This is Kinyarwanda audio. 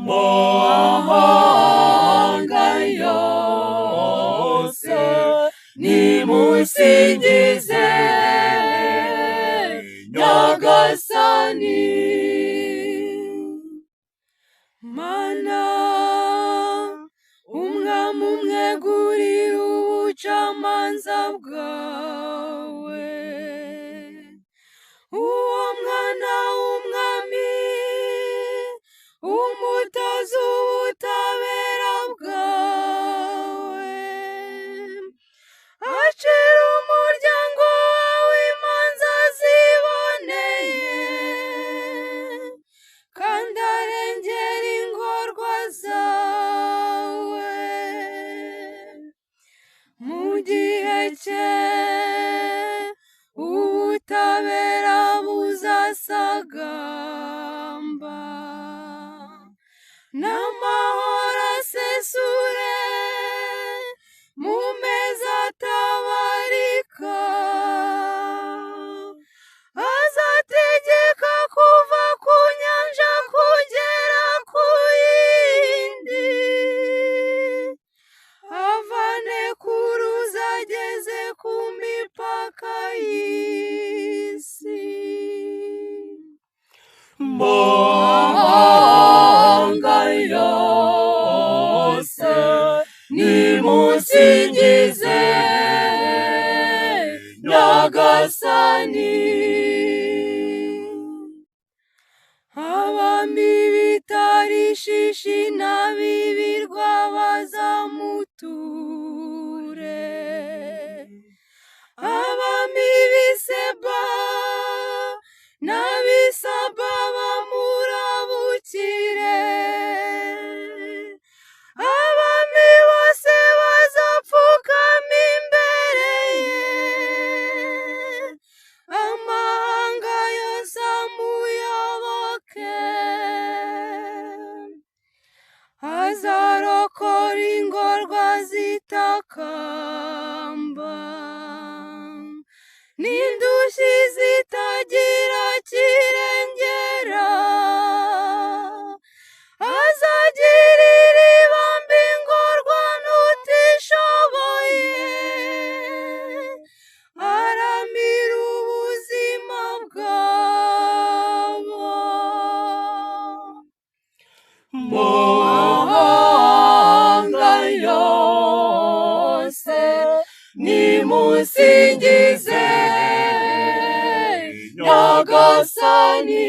mahanga yose nimusingize Nyagasani. Mana umwami umwegurira ubucamanza bwawe, uwo mwana w'umwami umutoza ubutabera bwawe, acira umuryango wawe imanza ziboneye, kandi arengera ingorwa zawe. Mu gihe cye ubutabera buzasagamba, n'amahoro asesure mu meza atabarika. Azategeka kuva ku nyanja kugera ku yindi, avane ku ruzi ageze ku mipaka y'isi. Mahanga yose nimusingize Nyagasani. Abami b'Itarishishi n'ab'ibirwa bazamuture, abami b'i Seba n'ab'i Saba bamurabukire, abami bose bazapfukama imbere ye, amahanga yose amuyoboke. Azarokora ingorwa zitakamba n'indushyi zitagira kirengera. Azagirira ibambe ingorwa n'utishoboye, aramira ubuzima bwabo. Mahanga yose nimusingize Nyagasani.